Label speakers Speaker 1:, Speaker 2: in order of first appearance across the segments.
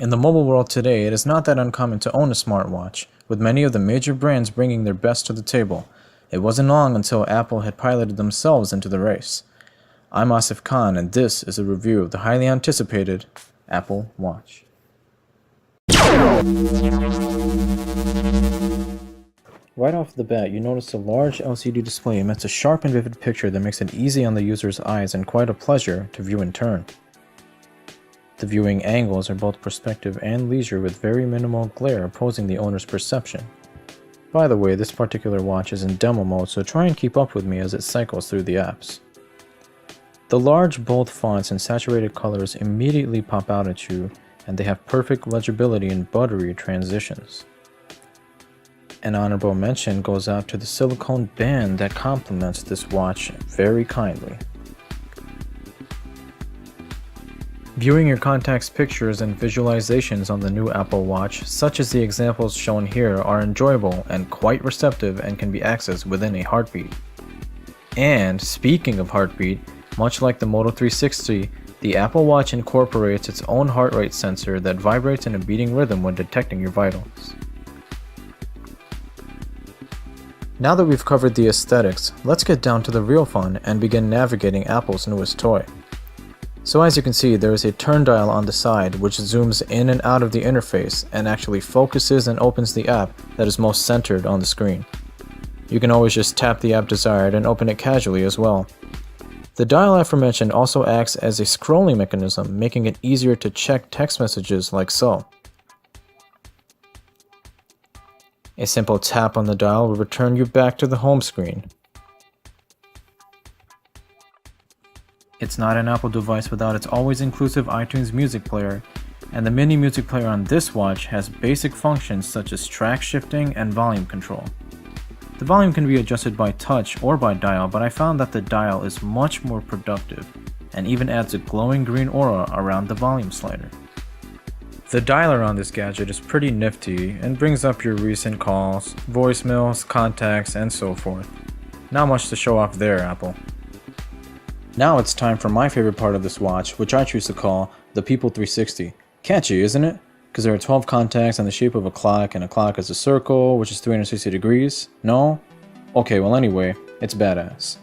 Speaker 1: In the mobile world today, it is not that uncommon to own a smartwatch, with many of the major brands bringing their best to the table. It wasn't long until Apple had piloted themselves into the race. I'm Asif Khan, and this is a review of the highly anticipated Apple Watch. Right off the bat, you notice a large LCD display emits a sharp and vivid picture that makes it easy on the user's eyes and quite a pleasure to view in turn. The viewing angles are both perspective and leisure, with very minimal glare opposing the owner's perception. By the way, this particular watch is in demo mode, so try and keep up with me as it cycles through the apps. The large bold fonts and saturated colors immediately pop out at you, and they have perfect legibility and buttery transitions. An honorable mention goes out to the silicone band that complements this watch very kindly. Viewing your contacts, pictures, and visualizations on the new Apple Watch, such as the examples shown here, are enjoyable and quite receptive and can be accessed within a heartbeat. And speaking of heartbeat, much like the Moto 360, the Apple Watch incorporates its own heart rate sensor that vibrates in a beating rhythm when detecting your vitals. Now that we've covered the aesthetics, let's get down to the real fun and begin navigating Apple's newest toy. So as you can see, there is a turn dial on the side which zooms in and out of the interface and actually focuses and opens the app that is most centered on the screen. You can always just tap the app desired and open it casually as well. The dial aforementioned also acts as a scrolling mechanism, making it easier to check text messages like so. A simple tap on the dial will return you back to the home screen. It's not an Apple device without its always inclusive iTunes music player, and the mini music player on this watch has basic functions such as track shifting and volume control. The volume can be adjusted by touch or by dial, but I found that the dial is much more productive and even adds a glowing green aura around the volume slider. The dialer on this gadget is pretty nifty and brings up your recent calls, voicemails, contacts, and so forth. Not much to show off there, Apple. Now it's time for my favorite part of this watch, which I choose to call the People 360. Catchy, isn't it? Because there are 12 contacts in the shape of a clock, and a clock is a circle, which is 360 degrees. No? Okay, well anyway, it's badass.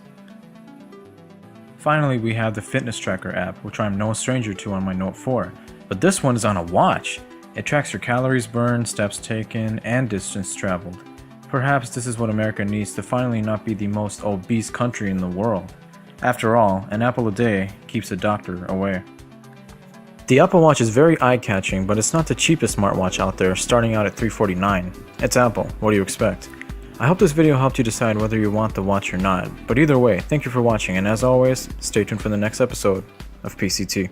Speaker 1: Finally, we have the fitness tracker app, which I'm no stranger to on my Note 4. But this one is on a watch. It tracks your calories burned, steps taken, and distance traveled. Perhaps this is what America needs to finally not be the most obese country in the world. After all, an apple a day keeps a doctor away. The Apple Watch is very eye-catching, but it's not the cheapest smartwatch out there, starting out at $349. It's Apple, what do you expect? I hope this video helped you decide whether you want the watch or not, but either way, thank you for watching, and as always, stay tuned for the next episode of PCT.